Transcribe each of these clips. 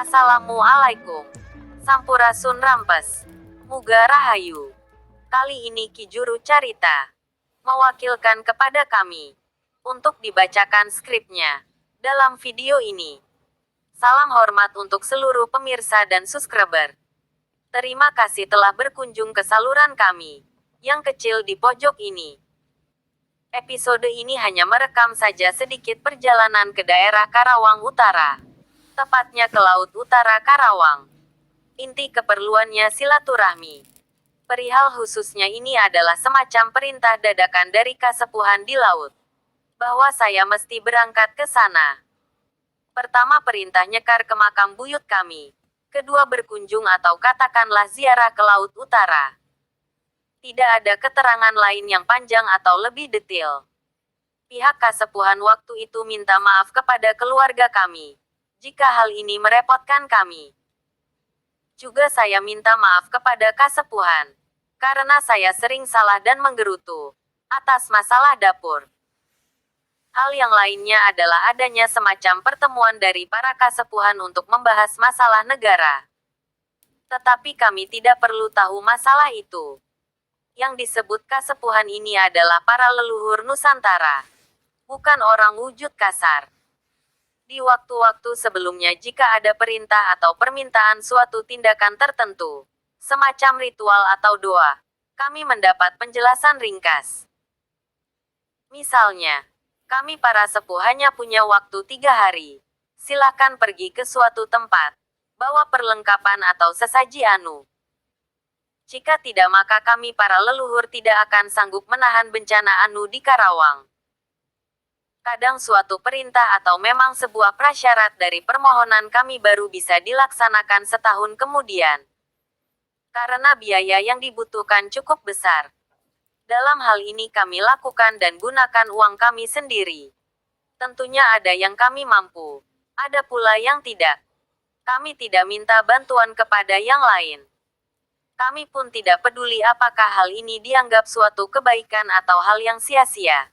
Assalamualaikum. Sampurasun Rampes. Muga Rahayu. Kali ini Ki Juru Carita mewakilkan kepada kami untuk dibacakan skripnya dalam video ini. Salam hormat untuk seluruh pemirsa dan subscriber. Terima kasih telah berkunjung ke saluran kami yang kecil di pojok ini. Episode ini hanya merekam saja sedikit perjalanan ke daerah Karawang Utara. Tepatnya ke Laut Utara Karawang. Inti keperluannya silaturahmi. Perihal khususnya ini adalah semacam perintah dadakan dari Kasepuhan di laut, bahwa saya mesti berangkat ke sana. Pertama perintah nyekar ke makam buyut kami. Kedua berkunjung atau katakanlah ziarah ke Laut Utara. Tidak ada keterangan lain yang panjang atau lebih detail. Pihak Kasepuhan waktu itu minta maaf kepada keluarga kami jika hal ini merepotkan kami. Juga saya minta maaf kepada Kasepuhan, karena saya sering salah dan menggerutu atas masalah dapur. Hal yang lainnya adalah adanya semacam pertemuan dari para Kasepuhan untuk membahas masalah negara. Tetapi kami tidak perlu tahu masalah itu. Yang disebut Kasepuhan ini adalah para leluhur Nusantara, bukan orang wujud kasar. Di waktu-waktu sebelumnya jika ada perintah atau permintaan suatu tindakan tertentu, semacam ritual atau doa, kami mendapat penjelasan ringkas. Misalnya, kami para sepuh hanya punya waktu 3 hari. Silakan pergi ke suatu tempat, bawa perlengkapan atau sesaji anu. Jika tidak maka kami para leluhur tidak akan sanggup menahan bencana anu di Karawang. Kadang suatu perintah atau memang sebuah prasyarat dari permohonan kami baru bisa dilaksanakan setahun kemudian. Karena biaya yang dibutuhkan cukup besar. Dalam hal ini kami lakukan dan gunakan uang kami sendiri. Tentunya ada yang kami mampu, ada pula yang tidak. Kami tidak minta bantuan kepada yang lain. Kami pun tidak peduli apakah hal ini dianggap suatu kebaikan atau hal yang sia-sia.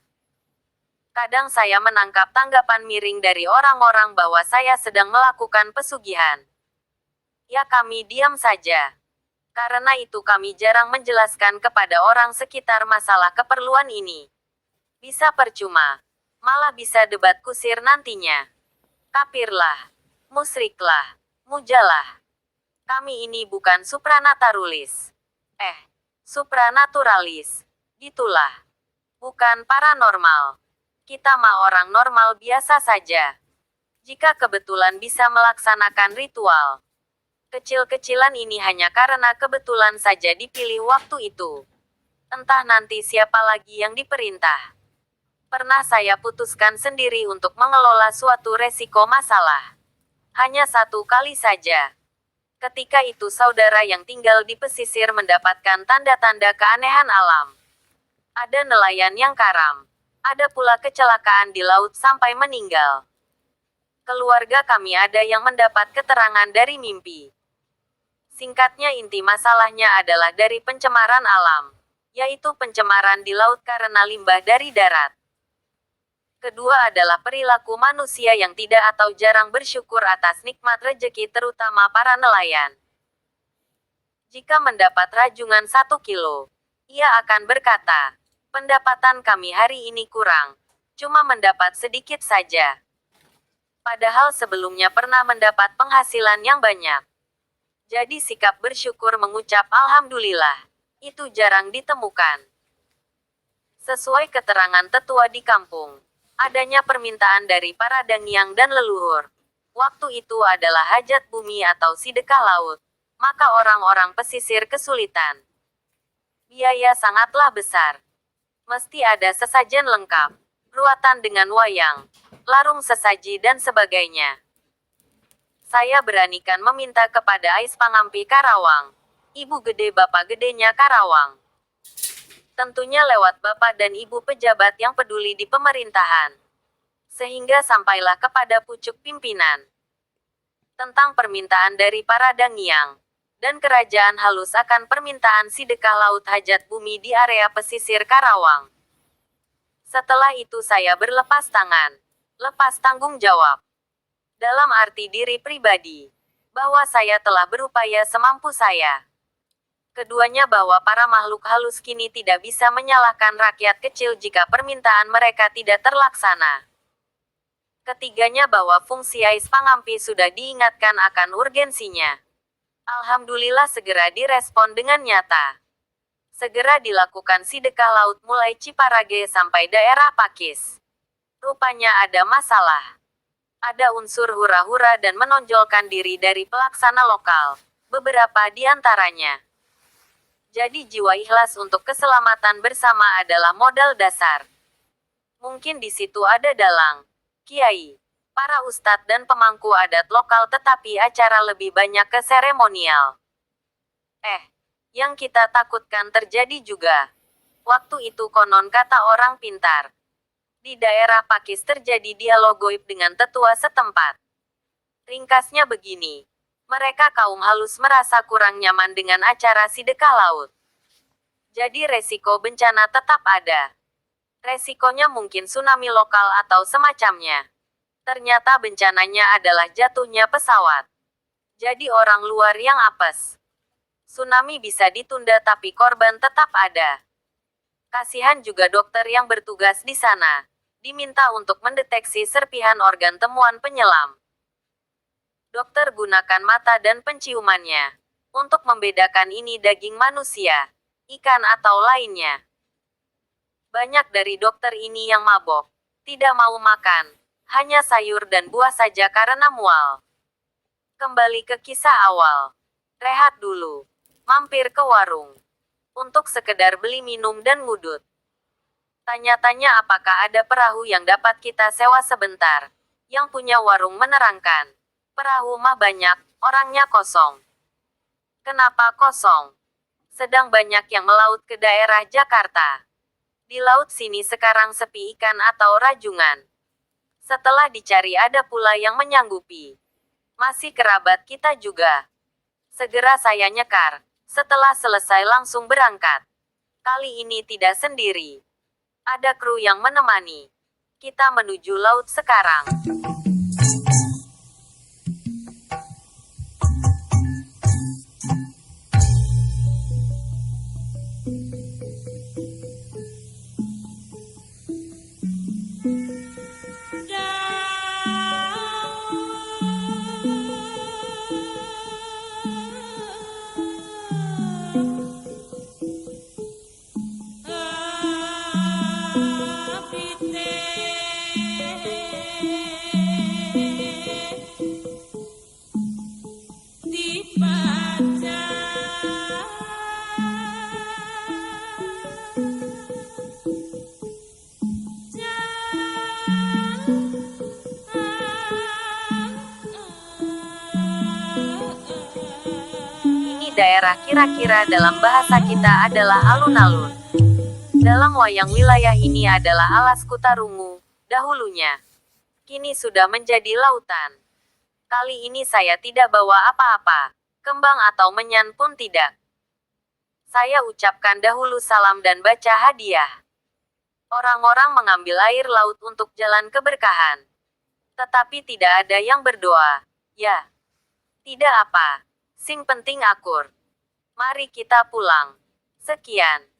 Kadang saya menangkap tanggapan miring dari orang-orang bahwa saya sedang melakukan pesugihan. Ya kami diam saja. Karena itu kami jarang menjelaskan kepada orang sekitar masalah keperluan ini. Bisa percuma. Malah bisa debat kusir nantinya. Kafirlah. Musyriklah. Mujalah. Kami ini bukan supranaturalis. Supranaturalis. Gitulah. Bukan paranormal. Kita mah orang normal biasa saja. Jika kebetulan bisa melaksanakan ritual kecil-kecilan ini hanya karena kebetulan saja dipilih waktu itu. Entah nanti siapa lagi yang diperintah. Pernah saya putuskan sendiri untuk mengelola suatu resiko masalah. Hanya 1 kali saja. Ketika itu saudara yang tinggal di pesisir mendapatkan tanda-tanda keanehan alam. Ada nelayan yang karam. Ada pula kecelakaan di laut sampai meninggal. Keluarga kami ada yang mendapat keterangan dari mimpi. Singkatnya inti masalahnya adalah dari pencemaran alam, yaitu pencemaran di laut karena limbah dari darat. Kedua adalah perilaku manusia yang tidak atau jarang bersyukur atas nikmat rejeki terutama para nelayan. Jika mendapat rajungan 1 kilo, ia akan berkata, pendapatan kami hari ini kurang. Cuma mendapat sedikit saja. Padahal sebelumnya pernah mendapat penghasilan yang banyak. Jadi sikap bersyukur mengucap Alhamdulillah. Itu jarang ditemukan. Sesuai keterangan tetua di kampung. Adanya permintaan dari para dangiang dan leluhur. Waktu itu adalah hajat bumi atau sedekah laut. Maka orang-orang pesisir kesulitan. Biaya sangatlah besar. Mesti ada sesajen lengkap, ruatan dengan wayang, larung sesaji dan sebagainya. Saya beranikan meminta kepada Ais Pangampi Karawang, ibu gede bapak gedenya Karawang. Tentunya lewat bapak dan ibu pejabat yang peduli di pemerintahan. Sehingga sampailah kepada pucuk pimpinan. Tentang permintaan dari para dangiang dan kerajaan halus akan permintaan sedekah laut hajat bumi di area pesisir Karawang. Setelah itu saya berlepas tangan. Lepas tanggung jawab. Dalam arti diri pribadi. bahwa saya telah berupaya semampu saya. Keduanya bahwa para makhluk halus kini tidak bisa menyalahkan rakyat kecil jika permintaan mereka tidak terlaksana. Ketiganya bahwa fungsi ais pangampi sudah diingatkan akan urgensinya. Alhamdulillah segera direspon dengan nyata. Segera dilakukan sedekah laut mulai Ciparage sampai daerah Pakis. Rupanya ada masalah. Ada unsur hura-hura dan menonjolkan diri dari pelaksana lokal. Beberapa di antaranya. Jadi jiwa ikhlas untuk keselamatan bersama adalah modal dasar. Mungkin di situ ada dalang, kiai, para ustadz dan pemangku adat lokal tetapi acara lebih banyak ke seremonial. Yang kita takutkan terjadi juga. Waktu itu konon kata orang pintar. Di daerah Pakis terjadi dialog goib dengan tetua setempat. Ringkasnya begini. Mereka kaum halus merasa kurang nyaman dengan acara sedekah laut. Jadi resiko bencana tetap ada. Resikonya mungkin tsunami lokal atau semacamnya. Ternyata bencananya adalah jatuhnya pesawat. Jadi orang luar yang apes. Tsunami bisa ditunda tapi korban tetap ada. Kasihan juga dokter yang bertugas di sana. Diminta untuk mendeteksi serpihan organ temuan penyelam. Dokter gunakan mata dan penciumannya untuk membedakan ini daging manusia, ikan atau lainnya. Banyak dari dokter ini yang mabok, tidak mau makan, hanya sayur dan buah saja karena mual. Kembali ke kisah awal. Rehat dulu. Mampir ke warung. Untuk sekedar beli minum dan ngudut. Tanya-tanya apakah ada perahu yang dapat kita sewa sebentar. Yang punya warung menerangkan. Perahu mah banyak, orangnya kosong. Kenapa kosong? Sedang banyak yang melaut ke daerah Jakarta. Di laut sini sekarang sepi ikan atau rajungan. Setelah dicari ada pula yang menyanggupi. Masih kerabat kita juga. Segera saya nyekar. Setelah selesai langsung berangkat. Kali ini tidak sendiri. Ada kru yang menemani. Kita menuju laut sekarang. Daerah kira-kira dalam bahasa kita adalah alun-alun. Dalam wayang wilayah ini adalah alas Kutarungu, dahulunya. Kini sudah menjadi lautan. Kali ini saya tidak bawa apa-apa, kembang atau menyan pun tidak. Saya ucapkan dahulu salam dan baca hadiah. Orang-orang mengambil air laut untuk jalan keberkahan. Tetapi tidak ada yang berdoa. Ya, tidak apa. Sing penting akur. Mari kita pulang. Sekian.